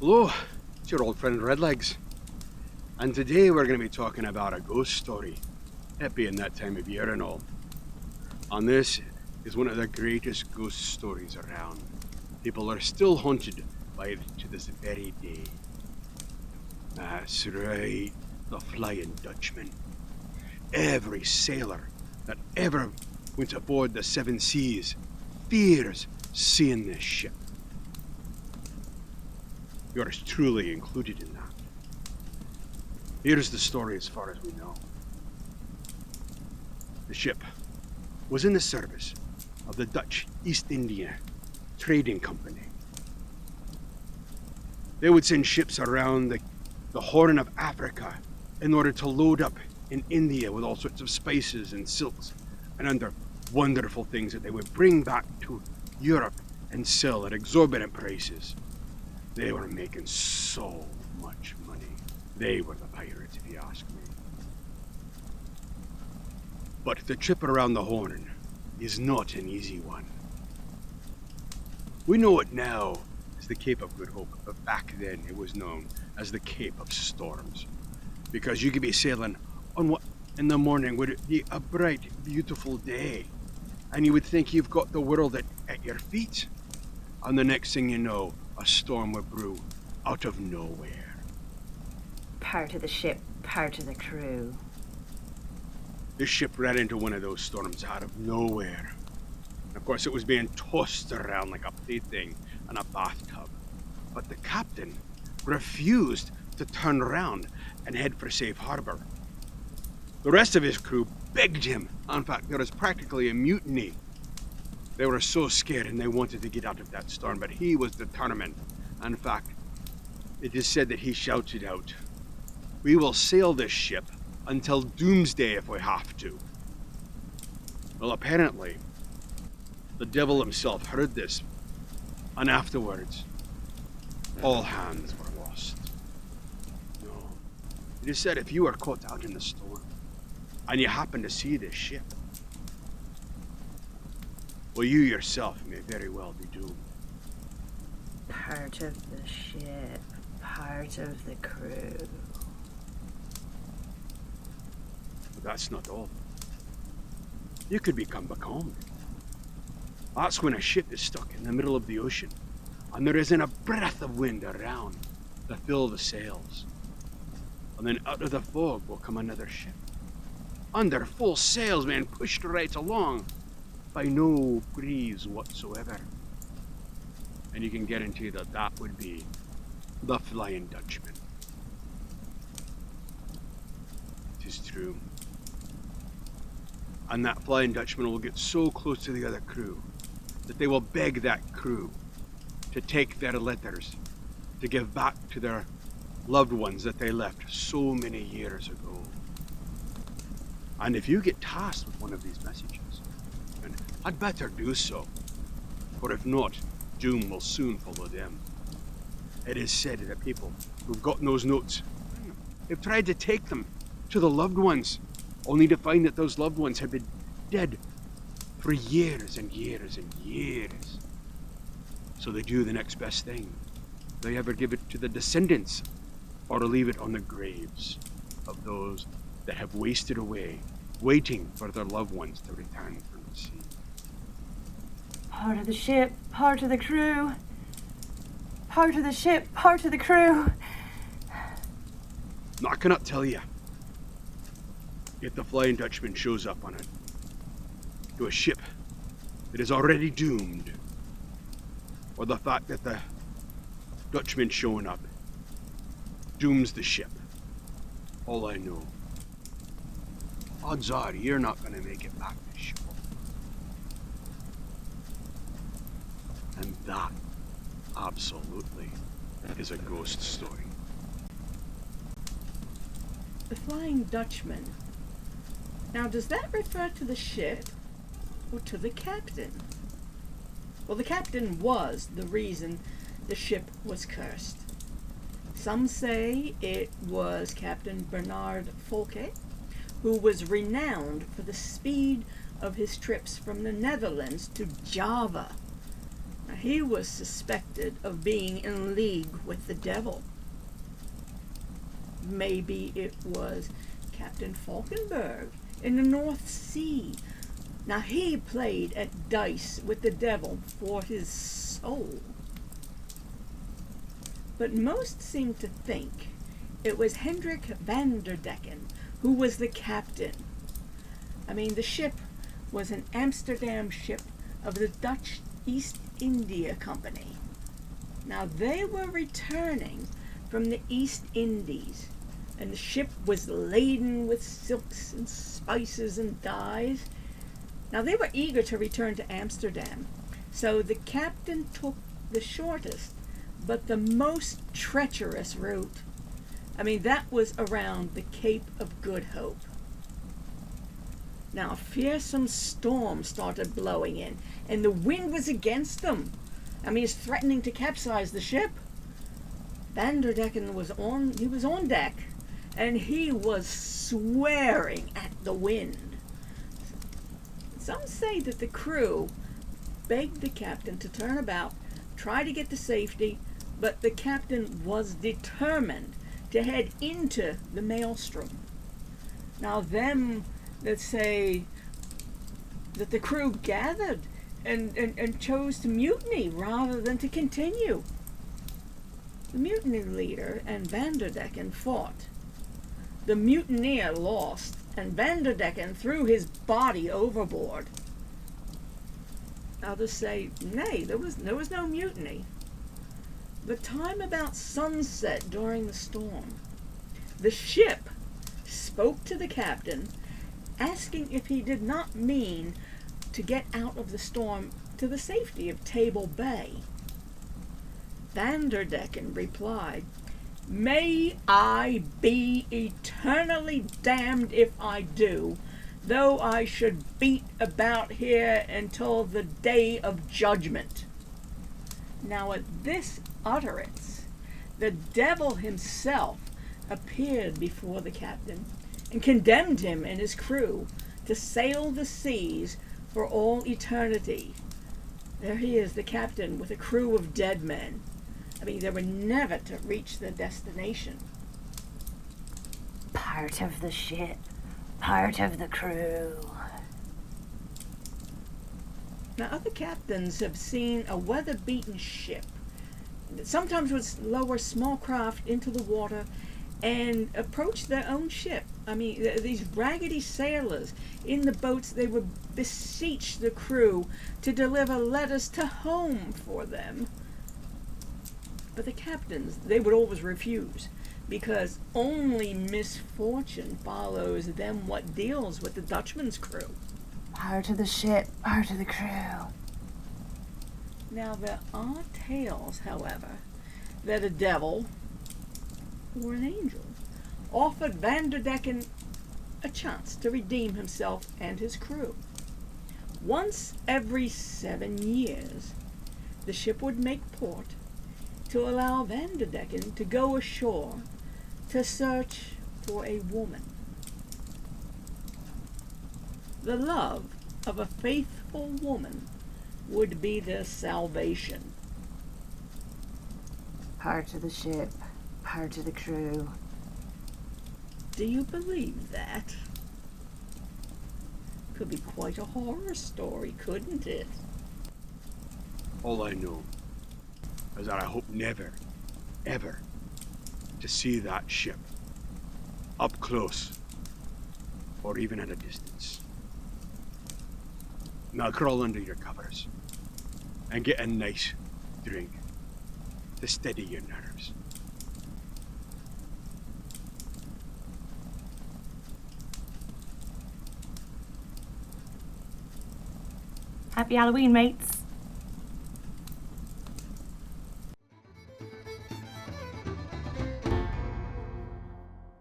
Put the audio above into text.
Hello, it's your old friend Redlegs, and today we're going to be talking about a ghost story, it being that time of year and all. And this is one of the greatest ghost stories around. People are still haunted by it to this very day. That's right, the Flying Dutchman. Every sailor that ever went aboard the Seven Seas fears seeing this ship. Yours truly included in that. Here's the story as far as we know. The ship was in the service of the Dutch East India Trading Company. They would send ships around the Horn of Africa in order to load up in India with all sorts of spices and silks and other wonderful things that they would bring back to Europe and sell at exorbitant prices. They were making so much money. They were the pirates, if you ask me. But the trip around the Horn is not an easy one. We know it now as the Cape of Good Hope, but back then it was known as the Cape of Storms. Because you could be sailing on what in the morning would it be a bright, beautiful day, and you would think you've got the world at your feet. And the next thing you know, a storm would brew out of nowhere. Part of the ship, part of the crew. This ship ran into one of those storms out of nowhere. And of course, it was being tossed around like a plaything in a bathtub. But the captain refused to turn around and head for safe harbor. The rest of his crew begged him. In fact, there was practically a mutiny. They were so scared and they wanted to get out of that storm, but he was determined. In fact, it is said that he shouted out, "We will sail this ship until doomsday if we have to." Well, apparently, the devil himself heard this, and afterwards, all hands were lost. No, it is said if you are caught out in the storm, and you happen to see this ship, well, you yourself may very well be doomed. Part of the ship, part of the crew. But that's not all. You could become becalmed. That's when a ship is stuck in the middle of the ocean, and there isn't a breath of wind around to fill the sails. And then out of the fog will come another ship, under full sails being pushed right along by no breeze whatsoever. And you can guarantee that that would be the Flying Dutchman. It is true. And that Flying Dutchman will get so close to the other crew that they will beg that crew to take their letters to give back to their loved ones that they left so many years ago. And if you get tasked with one of these messages, then I'd better do so. For if not, doom will soon follow them. It is said that people who've gotten those notes have tried to take them to the loved ones, only to find that those loved ones have been dead for years and years and years. So they do the next best thing. They either give it to the descendants or leave it on the graves of those that have wasted away, waiting for their loved ones to return from the sea. Part of the ship, part of the crew. Part of the ship, part of the crew. Now, I cannot tell you if the Flying Dutchman shows up on it to a ship that is already doomed, or the fact that the Dutchman showing up dooms the ship. All I know, odds are you're not going to make it back to shore. And that, absolutely, is a ghost story. The Flying Dutchman. Now, does that refer to the ship or to the captain? Well, the captain was the reason the ship was cursed. Some say it was Captain Bernard Folke, who was renowned for the speed of his trips from the Netherlands to Java. Now, he was suspected of being in league with the devil. Maybe it was Captain Falkenberg in the North Sea. Now, he played at dice with the devil for his soul. But most seem to think it was Hendrik van der Decken who was the captain. I mean, the ship was an Amsterdam ship of the Dutch East India Company. Now, they were returning from the East Indies, and the ship was laden with silks and spices and dyes. Now, they were eager to return to Amsterdam, so the captain took the shortest but the most treacherous route. I mean, that was around the Cape of Good Hope. Now, a fearsome storm started blowing in, and the wind was against them. I mean, it's threatening to capsize the ship. Van der Decken was on deck, and he was swearing at the wind. Some say that the crew begged the captain to turn about, try to get to safety, but the captain was determined to head into the maelstrom. Now, them that say that the crew gathered and chose to mutiny rather than to continue. The mutiny leader and Van der Decken fought. The mutineer lost, and Van der Decken threw his body overboard. Others say, nay, there was no mutiny. The time about sunset during the storm, the ship spoke to the captain, asking if he did not mean to get out of the storm to the safety of Table Bay. Van der Decken replied, "May I be eternally damned if I do, though I should beat about here until the day of judgment." Now, at this utterance, the devil himself appeared before the captain and condemned him and his crew to sail the seas for all eternity. There he is, the captain, with a crew of dead men. I mean, they were never to reach their destination. Part of the ship, part of the crew. Now, other captains have seen a weather-beaten ship that sometimes would lower small craft into the water and approach their own ship. I mean, these raggedy sailors in the boats, they would beseech the crew to deliver letters to home for them. But the captains, they would always refuse, because only misfortune follows them what deals with the Dutchman's crew. Part of the ship, part of the crew. Now, there are tales, however, that a devil or an angel offered Van der Decken a chance to redeem himself and his crew. Once every 7 years, the ship would make port to allow Van der Decken to go ashore to search for a woman. The love of a faithful woman would be their salvation. Part of the ship, part of the crew. Do you believe that? Could be quite a horror story, couldn't it? All I know is that I hope never, ever to see that ship up close or even at a distance. Now crawl under your covers and get a nice drink to steady your nerves. Happy Halloween, mates.